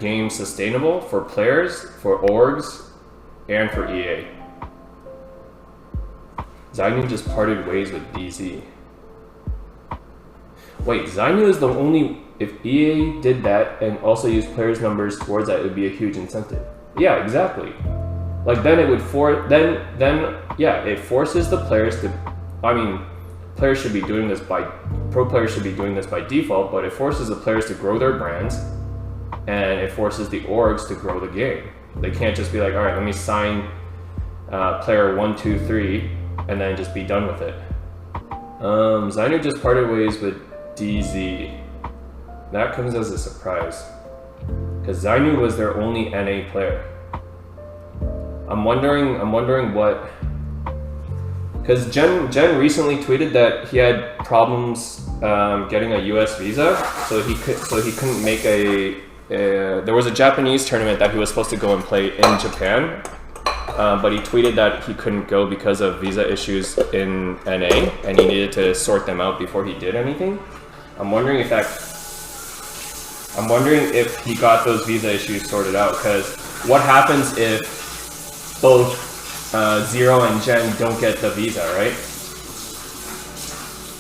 game sustainable for players, for orgs, and for EA. Zainu just parted ways with DZ. Wait, Zainu is the only... If EA did that and also used players' numbers towards that, it would be a huge incentive. Yeah, exactly. Like then it would it forces the players to... I mean, players should be doing this by... Pro players should be doing this by default, but it forces the players to grow their brands, and it forces the orgs to grow the game. They can't just be like, all right, let me sign player 1, 2, 3, and then just be done with it. Zainu just parted ways with DZ. That comes as a surprise, because Zainu was their only NA player. I'm wondering what, because Jen recently tweeted that he had problems getting a US visa, so he couldn't make there was a Japanese tournament that he was supposed to go and play in Japan, but he tweeted that he couldn't go because of visa issues in NA, and he needed to sort them out before he did anything. I'm wondering if he got those visa issues sorted out, because what happens if both Zero and Jen don't get the visa, right?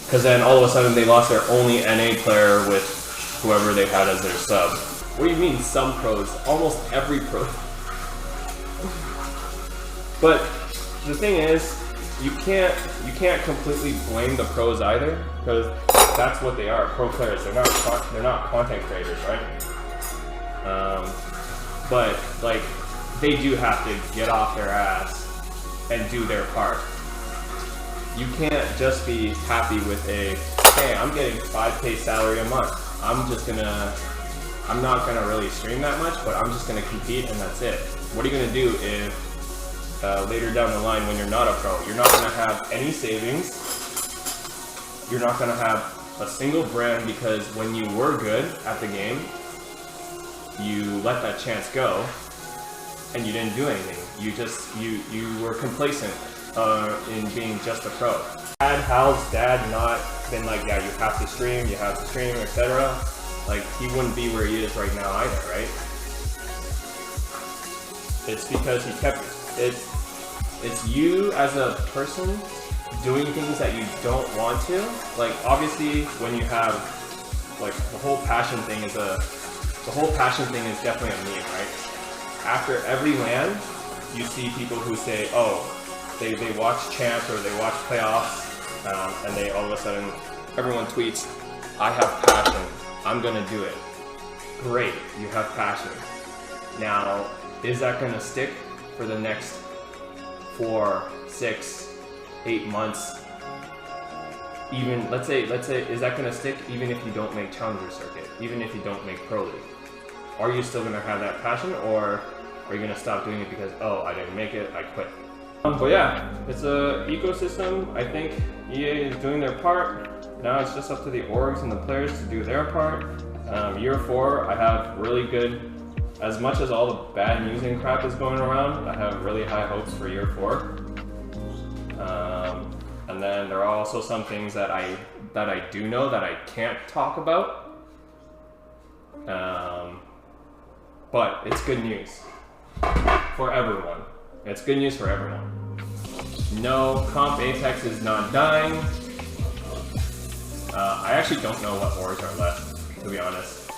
Because then all of a sudden they lost their only NA player with whoever they had as their sub. What do you mean some pros? Almost every pro. But the thing is, you can't completely blame the pros either, because that's what they are, pro players. They're not content creators, right? But like, they do have to get off their ass and do their part. You can't just be happy with hey, I'm getting 5K salary a month. I'm not gonna really stream that much, but I'm just gonna compete and that's it. What are you gonna do if later down the line when you're not a pro, you're not gonna have any savings, you're not gonna have a single brand, because when you were good at the game, you let that chance go and you didn't do anything. You were complacent in being just a pro. Had Hal's dad not been like, yeah, you have to stream, etc., like, he wouldn't be where he is right now either, right? It's because he kept it. It's you as a person doing things that you don't want to. Like, obviously, when you have, like, the whole passion thing is definitely a meme, right? After every LAN, you see people who say, oh, they watch champs or they watch playoffs, and they all of a sudden, everyone tweets, I have passion, I'm gonna do it. Great, you have passion. Now, is that gonna stick for the next 4, 6, 8 months? Even, let's say, is that gonna stick even if you don't make Challenger Circuit, even if you don't make Pro League? Are you still gonna have that passion, or are you gonna stop doing it because, oh, I didn't make it, I quit? But yeah, it's a ecosystem. I think EA is doing their part. Now it's just up to the orgs and the players to do their part. Year 4, I have really good, as much as all the bad news and crap is going around, I have really high hopes for year 4. And then there are also some things that I do know that I can't talk about. But it's good news for everyone. It's good news for everyone. No, Comp Apex is not dying. I actually don't know what orgs are left, to be honest.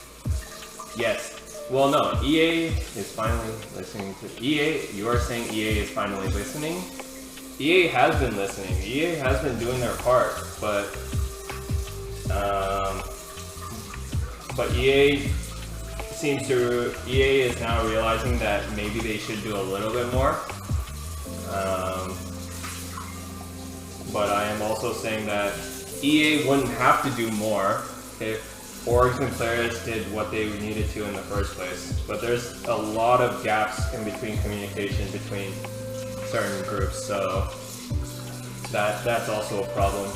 Yes. Well, no, EA is finally listening to... EA, you are saying EA is finally listening? EA has been listening. EA has been doing their part, but EA is now realizing that maybe they should do a little bit more. But I am also saying that EA wouldn't have to do more if orgs and players did what they needed to in the first place. But there's a lot of gaps in between communication between certain groups, so that's also a problem.